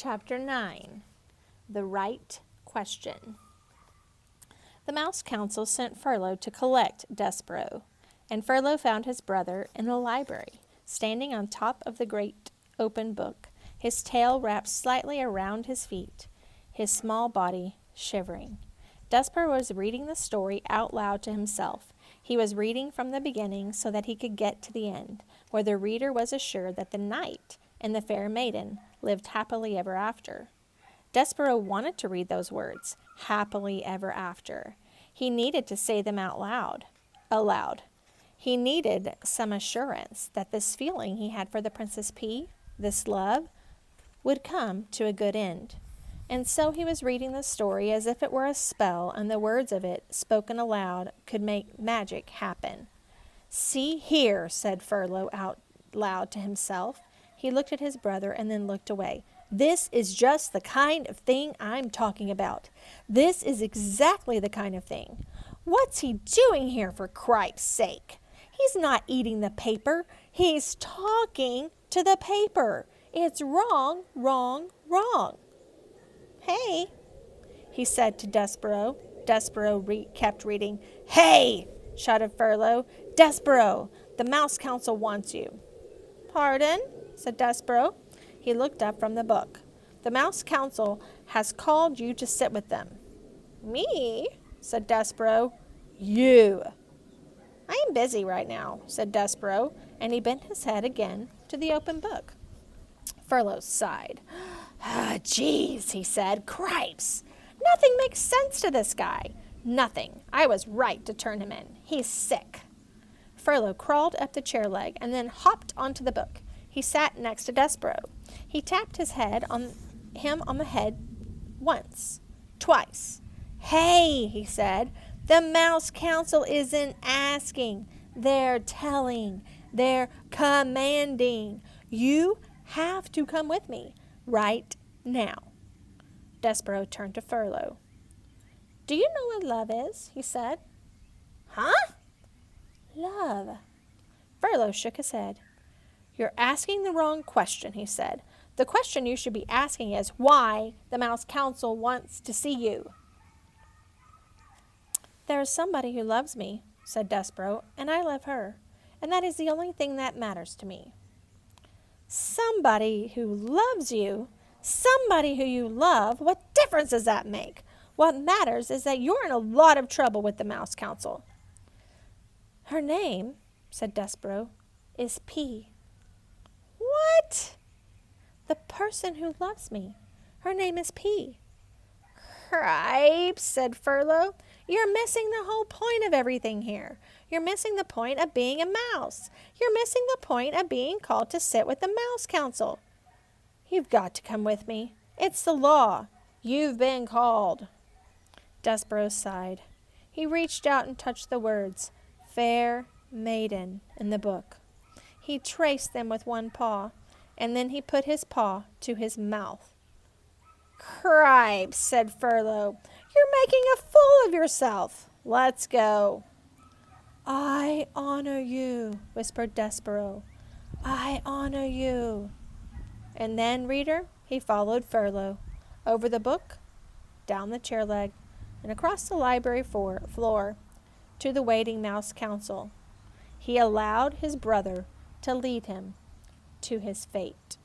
Chapter 9. The Right Question. The Mouse Council sent Furlough to collect Despereaux, and Furlough found his brother in the library, standing on top of the great open book, his tail wrapped slightly around his feet, his small body shivering. Despereaux was reading the story out loud to himself. He was reading from the beginning so that he could get to the end, where the reader was assured that the knight and the fair maiden lived happily ever after. Despereaux wanted to read those words, happily ever after. He needed to say them aloud. He needed some assurance that this feeling he had for the Princess P, this love, would come to a good end. And so he was reading the story as if it were a spell, and the words of it, spoken aloud, could make magic happen. "See here," said Furlough out loud to himself. He looked at his brother and then looked away. "This is just the kind of thing I'm talking about. This is exactly the kind of thing. What's he doing here, for cripe's sake? He's not eating the paper. He's talking to the paper. It's wrong, wrong, wrong." "Hey," he said to Despereaux. Despereaux kept reading. "Hey!" shouted Furlough. "Despereaux, the Mouse Council wants you." "Pardon?" said Despereaux. He looked up from the book. "The Mouse Council has called you to sit with them." "Me?" said Despereaux. "You." "I am busy right now," said Despereaux, and he bent his head again to the open book. Furlough sighed. "Geez," he said. "Cripes! Nothing makes sense to this guy. Nothing. I was right to turn him in. He's sick." Furlough crawled up the chair leg and then hopped onto the book. He sat next to Despereaux. He tapped his head on the head once, twice. "Hey," he said, "the Mouse Council isn't asking. They're telling. They're commanding. You have to come with me right now." Despereaux turned to Furlough. "Do you know what love is?" he said. "Huh?" "Love." Furlough shook his head. "You're asking the wrong question," he said. "The question you should be asking is why the Mouse Council wants to see you." "There is somebody who loves me," said Despereaux, "and I love her, and that is the only thing that matters to me." "Somebody who loves you? Somebody who you love? What difference does that make? What matters is that you're in a lot of trouble with the Mouse Council." "Her name," said Despereaux, "is P." "What?" "The person who loves me. Her name is P." "Cripes," said Furlough. "You're missing the whole point of everything here. You're missing the point of being a mouse. You're missing the point of being called to sit with the Mouse Council. You've got to come with me. It's the law. You've been called." Despereaux sighed. He reached out and touched the words, "Fair Maiden," in the book. He traced them with one paw, and then he put his paw to his mouth. "Cripes," said Furlough. "You're making a fool of yourself. Let's go." "I honor you," whispered Despereaux. "I honor you." And then, reader, he followed Furlough over the book, down the chair leg, and across the library floor to the waiting Mouse Council. He allowed his brother to lead him to his fate.